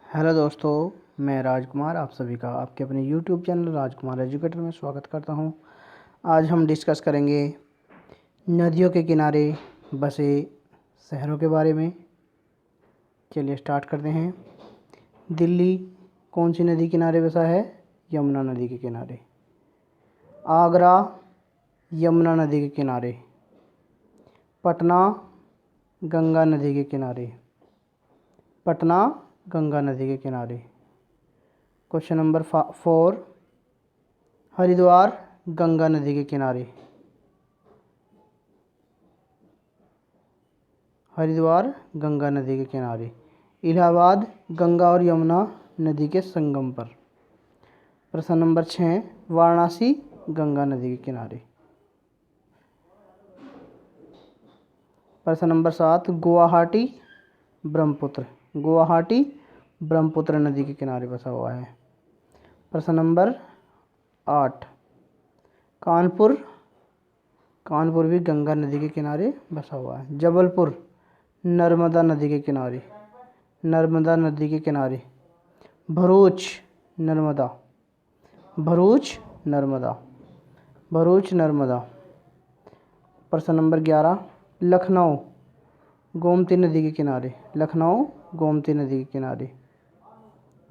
Hello दोस्तों, मैं राजकुमार आप सभी का आपके अपने यूट्यूब चैनल राजकुमार एजुकेटर में स्वागत करता हूं। आज हम डिस्कस करेंगे नदियों के किनारे बसे शहरों के बारे में। चलिए स्टार्ट करते हैं। दिल्ली कौन सी नदी किनारे बसा है? यमुना नदी के किनारे। आगरा यमुना नदी के किनारे। पटना गंगा नदी के किनारे। पटना गंगा नदी के किनारे। क्वेश्चन नंबर 4, हरिद्वार गंगा नदी के किनारे। हरिद्वार गंगा नदी के किनारे। इलाहाबाद गंगा और यमुना नदी के संगम पर। प्रश्न नंबर 6, वाराणसी गंगा नदी के किनारे। प्रश्न नंबर 7, गुवाहाटी ब्रह्मपुत्र। गुवाहाटी ब्रह्मपुत्र नदी के किनारे बसा हुआ है। प्रश्न नंबर 8, कानपुर। कानपुर भी गंगा नदी के किनारे बसा हुआ है। जबलपुर नर्मदा नदी के किनारे। नर्मदा नदी के किनारे। भरूच नर्मदा। भरूच नर्मदा। भरूच नर्मदा। प्रश्न नंबर 11, लखनऊ गोमती नदी के किनारे। लखनऊ गोमती नदी के किनारे।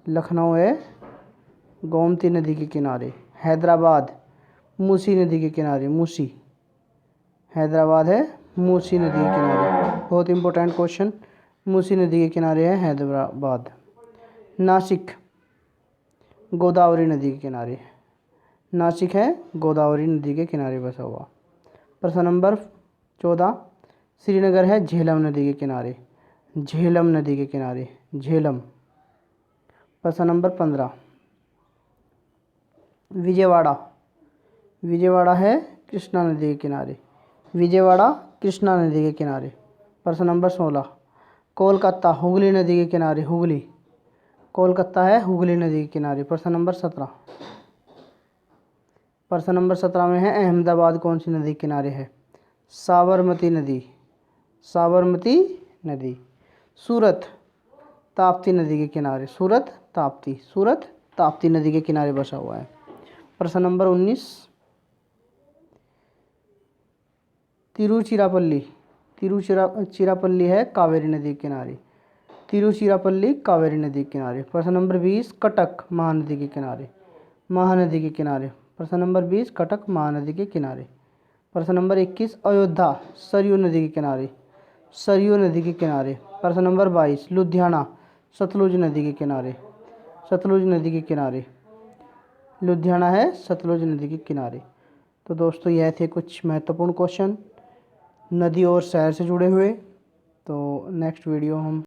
लखनऊ है गोमती नदी के किनारे। हैदराबाद मूसी नदी के किनारे। मूसी। हैदराबाद है मूसी नदी के किनारे। बहुत इंपॉर्टेंट क्वेश्चन। मूसी नदी के किनारे है हैदराबाद। नासिक गोदावरी नदी के किनारे। नासिक है गोदावरी नदी के किनारे बसा हुआ। प्रश्न नंबर 14, श्रीनगर है झेलम नदी के किनारे। झेलम नदी के किनारे। झेलम। प्रश्न नंबर 15, विजयवाड़ा। विजयवाड़ा है कृष्णा नदी के किनारे। विजयवाड़ा कृष्णा नदी के किनारे। प्रश्न नंबर 16, कोलकाता हुगली नदी के किनारे। हुगली। कोलकाता है हुगली नदी के किनारे। प्रश्न नंबर 17। प्रश्न नंबर 17 में है अहमदाबाद कौन सी नदी के किनारे है? साबरमती नदी। साबरमती नदी। सूरत ताप्ती नदी के किनारे। सूरत ताप्ती। सूरत ताप्ती नदी के किनारे बसा हुआ है। प्रश्न नंबर 19, तिरुचिरापल्ली। तिरुचिरापल्ली है कावेरी नदी के किनारे। तिरुचिरापल्ली कावेरी नदी के किनारे। प्रश्न नंबर 20, कटक महानदी के किनारे। महानदी के किनारे। प्रश्न नंबर 20, कटक महानदी के किनारे। प्रश्न नंबर 21, अयोध्या सरयू नदी के किनारे। सरयू नदी के किनारे। प्रश्न नंबर 22, लुधियाना सतलुज नदी के किनारे। सतलुज नदी के किनारे। लुधियाना है सतलुज नदी के किनारे। तो दोस्तों यह थे कुछ महत्वपूर्ण क्वेश्चन नदी और शहर से जुड़े हुए। तो नेक्स्ट वीडियो हम